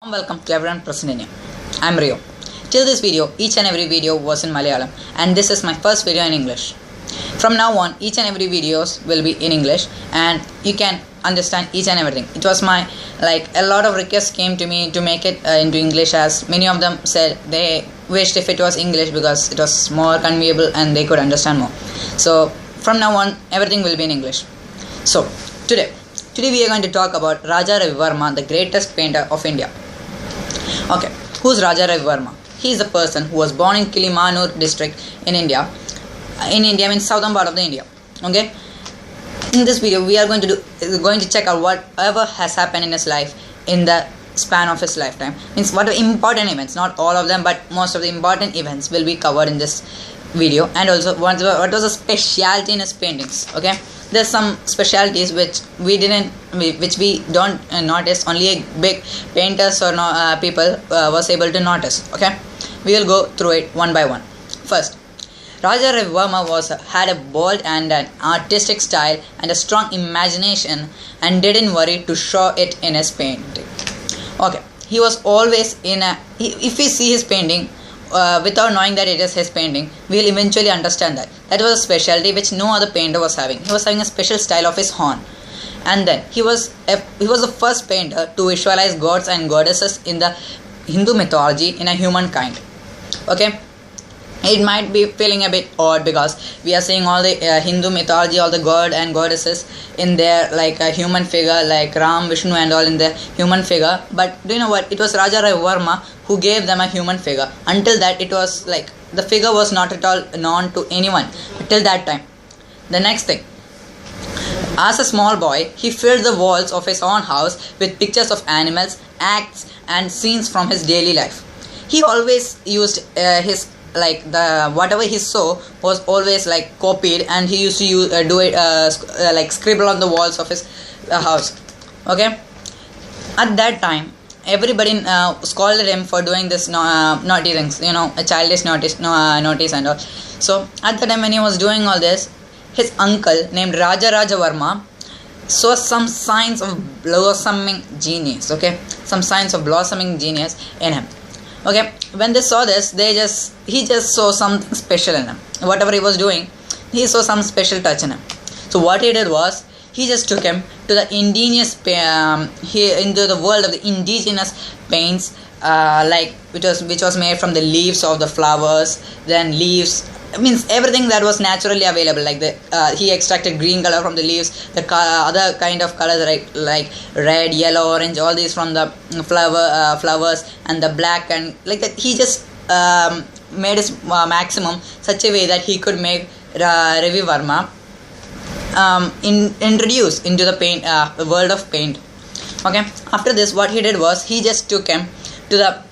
Welcome to everyone present in here. I'm Rio. Till this video, each and every video was in Malayalam, and this is my first video in English. From now on, each and every videos will be in English, and you can understand each and everything. It was my a lot of requests came to me to make it into English, as many of them said they wished if it was English because it was more convenient and they could understand more. So from now on, everything will be in English. So today we are going to talk about Raja Ravi Varma, the greatest painter of India. Okay, who's Raja Ravi Varma? He is a person who was born in Kilimanur district in India. In India means southern part of the India. Okay. In this video, we are going to check out whatever has happened in his life in the span of his lifetime. Means what are important events, not all of them, but most of the important events will be covered in this video. And also what was the specialty in his paintings. Okay, there's some specialities which we don't notice. Only a big painters or people was able to notice. Okay, we will go through it one by one. First, Raja Ravi Varma had a bold and an artistic style and a strong imagination, and didn't worry to show it in his painting. Okay, he was always if we see his painting without knowing that it is his painting, we will eventually understand that was a specialty which no other painter was having. He was having a special style of his own, and then he was the first painter to visualize gods and goddesses in the Hindu mythology in a humankind. Okay, it might be feeling a bit odd because we are seeing all the Hindu mythology, all the god and goddesses in their a human figure like Ram, Vishnu and all in their human figure. But do you know what? It was Raja Ravi Varma who gave them a human figure. Until that, it was the figure was not at all known to anyone till that time. The next thing, as a small boy, he filled the walls of his own house with pictures of animals, acts and scenes from his daily life. He always used his whatever he saw was always copied, and he used to do it scribble on the walls of his house. Okay, at that time everybody scolded him for doing this naughty things, a childish notice and all. So at the time when he was doing all this, his uncle named Raja Varma saw some signs of blossoming genius. Okay, some signs of blossoming genius in him. Okay, when they saw this, he just saw something special in him. Whatever he was doing, he saw some special touch in him. So what he did was, he just took him to the into the world of the indigenous paints, which was made from the leaves of the flowers. Then leaves means everything that was naturally available. He extracted green color from the leaves, the other kind of colors like red, yellow, orange, all these from the flowers, and the black, and like that. He just made his maximum such a way that he could make Ravi Varma introduce into the world of paint. Okay, after this, what he did was, he just took him to the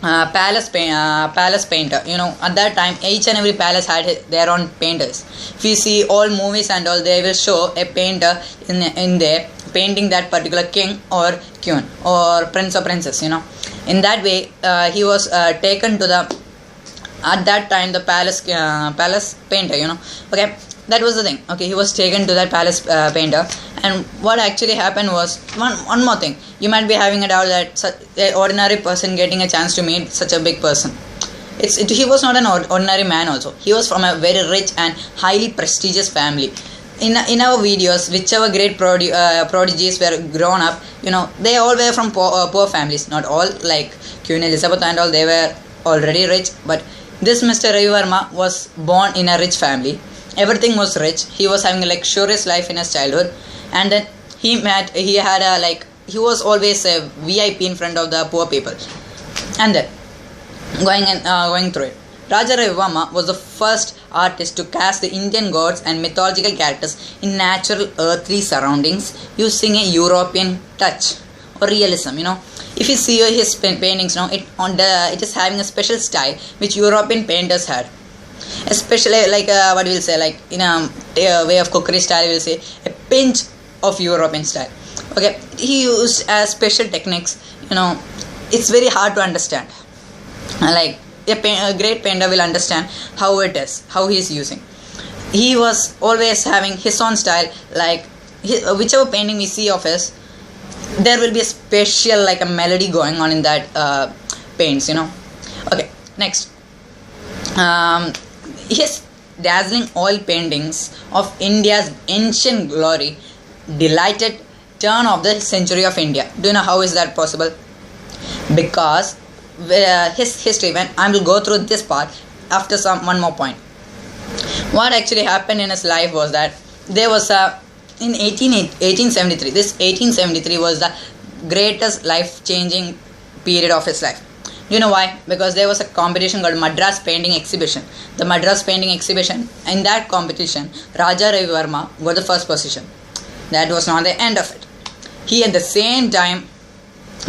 palace painter. At that time each and every palace had their own painters. If you see all movies and all, they will show a painter in there painting that particular king or queen or prince or princess. In that way he was taken to the, at that time, the palace painter. Okay, that was the thing. Okay, he was taken to that palace painter. And what actually happened was, one more thing. You might be having a doubt that an ordinary person getting a chance to meet such a big person. He was not an ordinary man also. He was from a very rich and highly prestigious family. In our videos, whichever great prodigies were grown up, they all were from poor families. Not all, like Queen Elizabeth and all, they were already rich. But this Mr. Ravi Varma was born in a rich family. Everything was rich. He was having a luxurious life in his childhood, and then he was always a VIP in front of the poor people. And then going through it, Raja Ravi Varma was the first artist to cast the Indian gods and mythological characters in natural earthly surroundings using a European touch or realism. If you see his paintings, it is having a special style which European painters had. Especially what we'll say, in a way of cookery style, we'll say a pinch of European style. Okay, he used special techniques. It's very hard to understand. A great painter will understand how it is, how he is using. He was always having his own style. Whichever painting we see of his, there will be a special like a melody going on in that paints, Okay, next. His dazzling oil paintings of India's ancient glory delighted turn of the century of India. Do you know how is that possible? Because his history, when I will go through this part after one more point. What actually happened in his life was that there was in 1873. This 1873 was the greatest life-changing period of his life. You know why? Because there was a competition called Madras Painting Exhibition. The Madras Painting Exhibition, in that competition, Raja Ravi Varma got the first position. That was not the end of it. He at the same time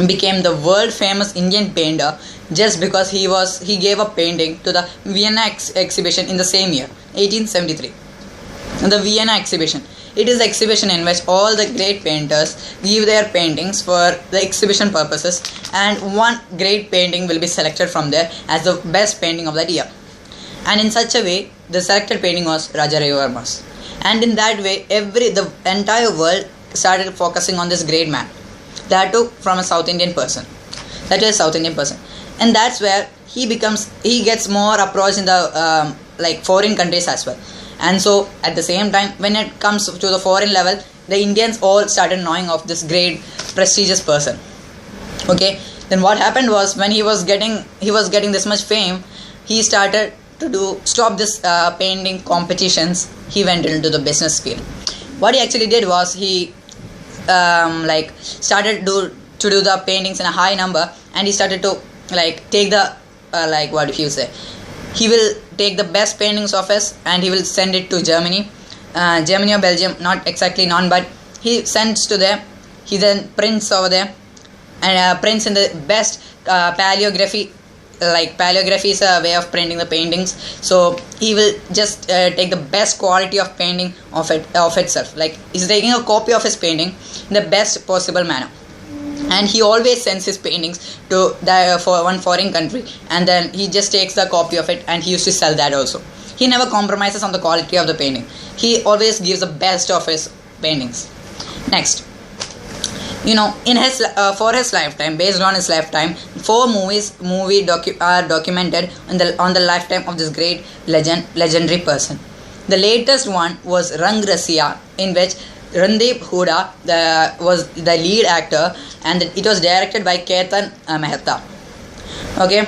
became the world famous Indian painter just because he gave a painting to the Vienna exhibition in the same year, 1873. The Vienna exhibition. It is the exhibition in which all the great painters give their paintings for the exhibition purposes, and one great painting will be selected from there as the best painting of that year. And in such a way, the selected painting was Raja Ravi Varma's. And in that way, the entire world started focusing on this great man. That too from a South Indian person. That is South Indian person. And that's where he gets more approach in the foreign countries as well. And so at the same time, when it comes to the foreign level, the Indians all started knowing of this great prestigious person. Okay, then what happened was, when he was getting this much fame, he started to stop this painting competitions. He went into the business field. What he actually did was, he started to do the paintings in a high number, and he started to take the what if you say, he will take the best paintings of us and he will send it to Germany or Belgium, not exactly known, but he sends to there. He then prints over there and prints in the best paleography. Paleography is a way of printing the paintings, so he will just take the best quality of painting of itself. He's taking a copy of his painting in the best possible manner, and he always sends his paintings to for one foreign country, and then he just takes the copy of it and he used to sell that also. He never compromises on the quality of the painting. He always gives the best of his paintings. Next, in his for his lifetime, based on his lifetime, 4 are documented on the lifetime of this great legendary person. The latest one was Rang Rasiya, in which Randeep Hooda was the lead actor, and it was directed by Ketan Mehta. Okay.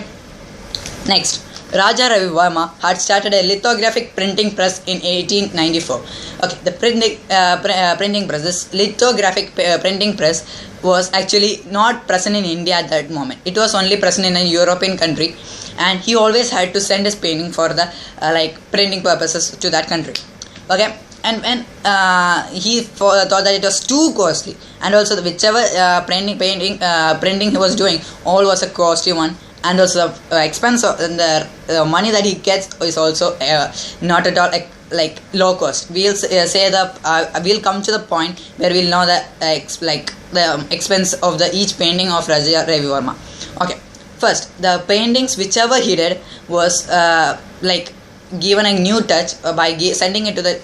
Next, Raja Ravi Varma had started a lithographic printing press in 1894. Okay, the printing press, this lithographic printing press was actually not present in India at that moment. It was only present in a European country, and he always had to send his painting for the printing purposes to that country. Okay. And when he thought that it was too costly, and also whichever printing he was doing, all was a costly one, and also the expense of the money that he gets is also not at all low cost. We'll say we'll come to the point where we'll know the expense of the each painting of Raja Ravi Varma. Okay, first, the paintings whichever he did was given a new touch by sending it to the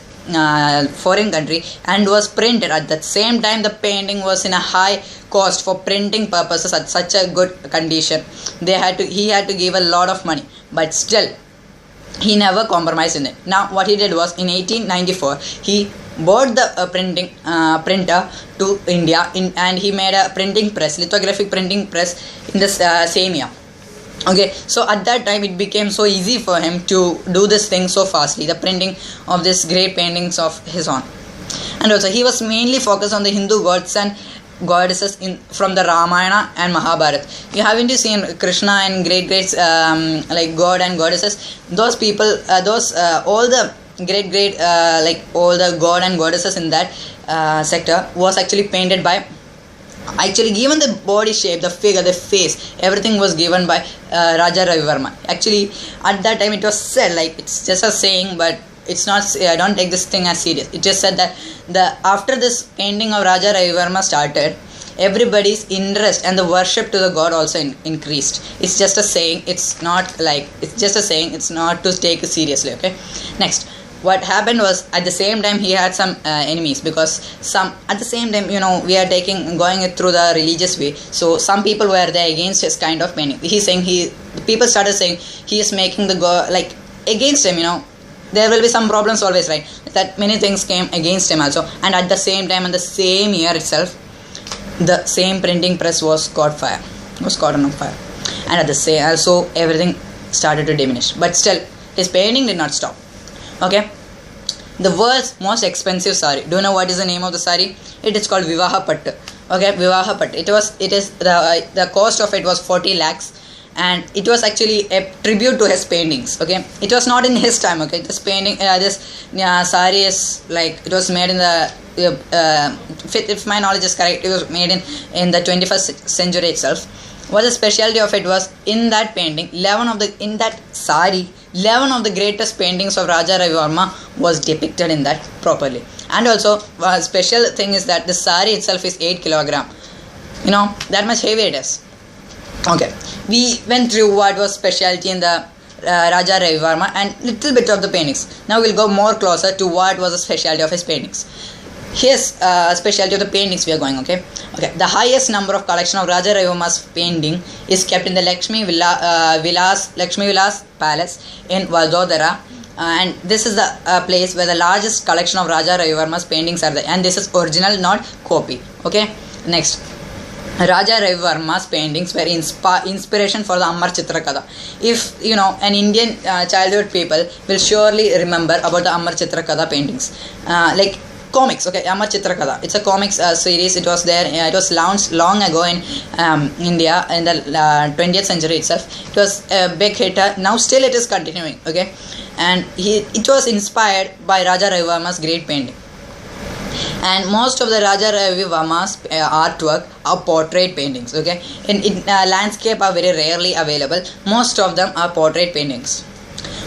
foreign country, and was printed. At the same time, the painting was in a high cost for printing purposes at such a good condition. He had to give a lot of money, but still he never compromised in it. Now what he did was, in 1894 he bought the printer to India, and he made a printing press, lithographic printing press, in the same year. Okay, so at that time it became so easy for him to do this thing so fastly, the printing of this great paintings of his own. And also he was mainly focused on the Hindu gods and goddesses from the Ramayana and Mahabharata. You haven't seen Krishna and great god and goddesses. Those people, all the great all the god and goddesses in that sector was actually painted by, given the body shape, the figure, the face, everything was given by Raja Ravi Varma. Actually, at that time it was said, it's just a saying, but it's not. I don't take this thing as serious. It just said that after this painting of Raja Ravi Varma started, everybody's interest and the worship to the god also increased. It's just a saying. It's not it's just a saying. It's not to take it seriously. Okay. Next, what happened was, at the same time he had some enemies, because some at the same time, we are going it through the religious way, so some people were there against his kind of painting. He's saying people started saying he is making the god like against him. There will be some problems always, right? That many things came against him also. And at the same time, in the same year itself, the same printing press was caught on fire, and at the same also everything started to diminish. But still, his painting did not stop. Okay, the world's most expensive sari. Do you know what is the name of the sari? It is called Vivaha Pattu. Okay, Vivaha Pattu. It is the cost of it was 40 lakhs. And it was actually a tribute to his paintings. Okay, it was not in his time. Okay, this painting, sari is like, it was made in the if my knowledge is correct, it was made in the 21st century itself. What the specialty of it was, in that painting, 11 of the greatest paintings of Raja Ravi Varma was depicted in that properly. And also, special thing is that the sari itself is 8 kilogram. That much heavy it is. Okay, we went through what was specialty in the Raja Ravi Varma and little bit of the paintings. Now we'll go more closer to what was the specialty of his paintings. Here's specialty of the paintings we are going. Okay, the highest number of collection of Raja Ravi Varma's painting is kept in the Lakshmi Vilas Palace in Vadodara. And this is the place where the largest collection of Raja Ravi Varma's paintings are there. And this is original, not copy. Okay, next. Raja Ravi Varma's paintings were inspiration for the Amar Chitrakatha. If an Indian childhood people will surely remember about the Amar Chitrakatha paintings, like comics. Okay, Amar Chitrakatha. It's a comics series. It was there. It was launched long ago in India in the 20th century itself. It was a big hit. Now still it is continuing. Okay, and it was inspired by Raja Ravi Varma's great painting. And most of the Raja Ravi Varma's artwork are portrait paintings. Okay, in landscape are very rarely available. Most of them are portrait paintings.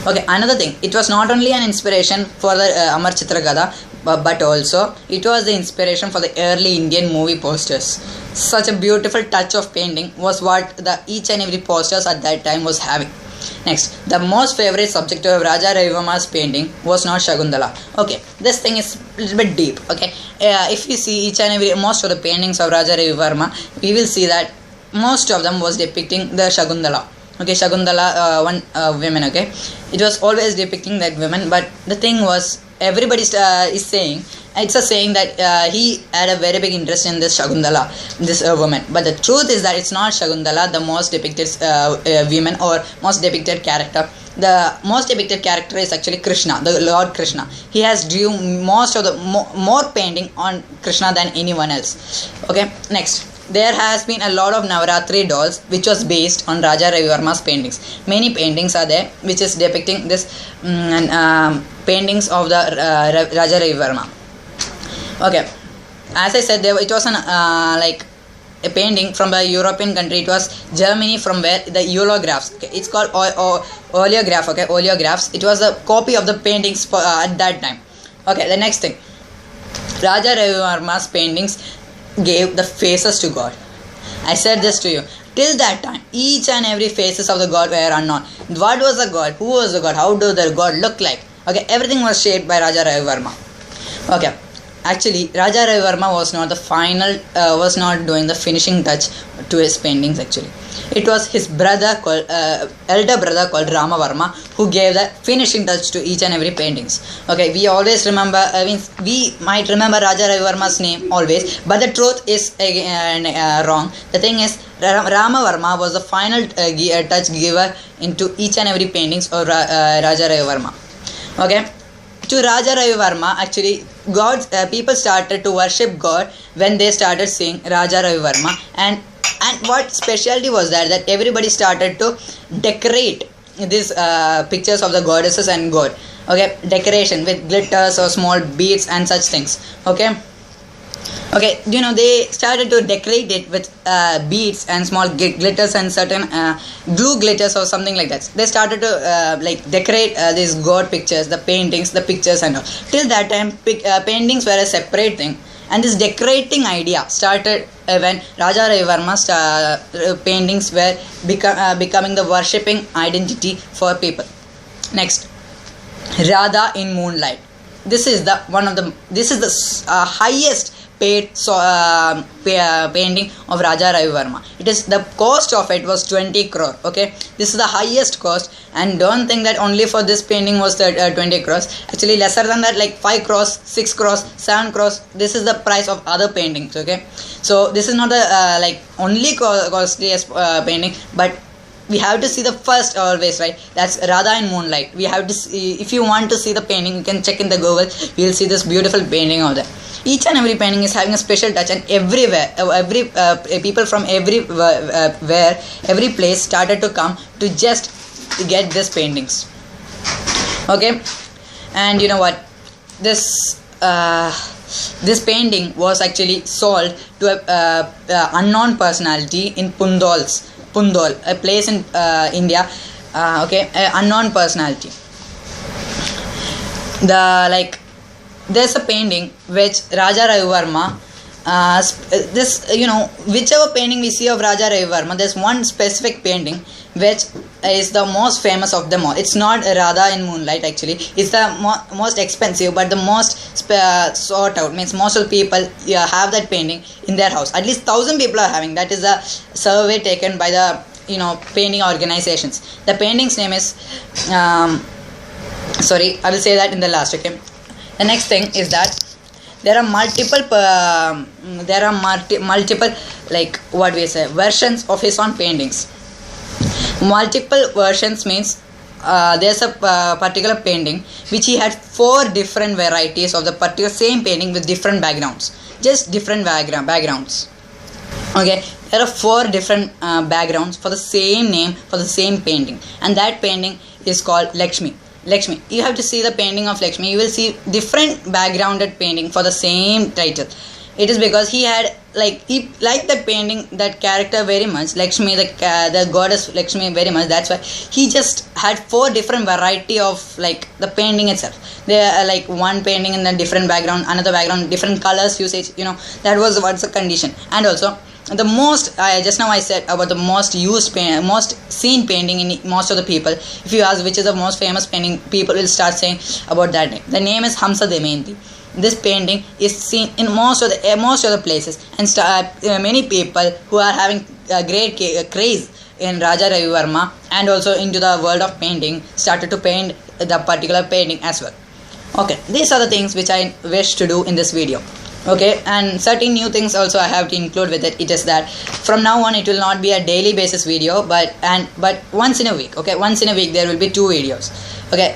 Okay, another thing, it was not only an inspiration for the Amar Chitrakatha, but also it was the inspiration for the early Indian movie posters. Such a beautiful touch of painting was what each and every posters at that time was having. Next, the most favorite subject of Raja Ravi Varma's painting was not Shakuntala. Okay, this thing is a little bit deep. Okay, if you see most of the paintings of Raja Ravi Varma, we will see that most of them was depicting the Shakuntala. Okay, Shakuntala, one women. Okay, it was always depicting that woman. But the thing was, everybody is saying, it's a saying that he had a very big interest in this Shakuntala, this woman. But the truth is that it's not Shakuntala, the most depicted woman or most depicted character. The most depicted character is actually Krishna, the Lord Krishna. He has drew most of the more painting on Krishna than anyone else. Okay, next. There has been a lot of Navaratri dolls which was based on Raja Ravi Varma's paintings. Many paintings are there which is depicting this paintings of the Raja Ravi Varma. Okay, as I said, it was like a painting from a European country. It was Germany, from where the oleographs. Okay, it's called oleograph. Okay, oleographs. It was a copy of the paintings at that time. Okay, the next thing, Raja Ravi Varma's paintings gave the faces to God. I said this to you. Till that time, each and every faces of the God were unknown. What was the God? Who was the God? How do the God look like? Okay, everything was shaped by Raja Ravi Varma. Okay, actually, Raja Ravi Varma was not the final, was not doing the finishing touch to his paintings. Actually, it was his brother called elder brother called Rama Varma who gave the finishing touch to each and every paintings. Okay, we always remember. We might remember Raja Ravi Varma's name always, but the truth is wrong. The thing is, Rama Varma was the final touch giver into each and every paintings of Raja Ravi Varma. Okay, to Raja Ravi Varma, actually, people started to worship God when they started seeing Raja Ravi Varma, and what specialty was that everybody started to decorate these pictures of the goddesses and God. Okay, decoration with glitters or small beads and such things. Okay, they started to decorate it with beads and small glitters and certain glue glitters or something like that. They started to decorate these god pictures, the paintings, the pictures and all. Till that time, paintings were a separate thing, and this decorating idea started when Raja Ravi Varma's paintings were becoming the worshipping identity for people. Next, Radha in Moonlight. This is the highest paid painting of Raja Ravi Varma. It is the cost of it was 20 crore. Okay, this is the highest cost, and don't think that only for this painting was the 20 crores. Actually, lesser than that, like 5 crores, 6 crores, 7 crores. This is the price of other paintings. Okay, so this is not the like only costliest painting, but we have to see the first always, right? That's Radha in Moonlight. We have to see, if you want to see the painting, you can check in the Google. You will see this beautiful painting over there. Each and every painting is having a special touch, and everywhere, every people from every place started to come to just get these paintings. Okay, and you know what? This painting was actually sold to a unknown personality in Pundol, a place in India. Okay, unknown personality. There's a painting which Raja Ravi Varma. Whichever painting we see of Raja Ravi Varma, there's one specific painting which is the most famous of them all. It's not Radha in Moonlight actually. It's the most expensive, but the most sought out. Means most of the people have that painting in their house. At least 1,000 people are having. That is a survey taken by the painting organizations. The painting's name is sorry, I will say that in the last. Okay. The next thing is that there are multiple like what we say versions of his own paintings. Multiple versions means there's a particular painting which he had 4 different varieties of the particular same painting with different backgrounds, just different backgrounds. Okay, there are 4 different backgrounds for the same name for the same painting, and that painting is called Lakshmi. You have to see the painting of Lakshmi. You will see different backgrounded painting for the same title. It is because he liked that painting, that character very much, Lakshmi, the goddess Lakshmi very much. That's why he just had 4 different variety of the painting itself. There are one painting in the different background, another background, different colors usage. That was what's the condition. And also the most just now I said about the most seen painting in most of the people. If you ask which is the most famous painting, people will start saying about that name. The name is Hamsa Damayanti. This painting is seen in most of the places, and many people who are having a great craze in Raja Ravi Varma and also into the world of painting started to paint the particular painting as well. Okay, these are the things which I wish to do in this video. Okay, and certain new things also I have to include with it. It is that from now on it will not be a daily basis video, but once in a week. Okay, once in a week there will be 2 videos. Okay,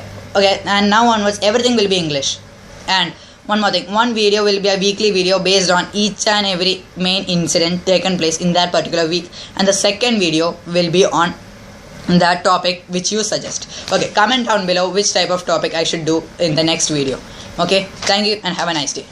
and now onwards everything will be English. And one more thing, one video will be a weekly video based on each and every main incident taken place in that particular week, and the second video will be on that topic which you suggest. Okay, comment down below which type of topic I should do in the next video. Okay, thank you and have a nice day.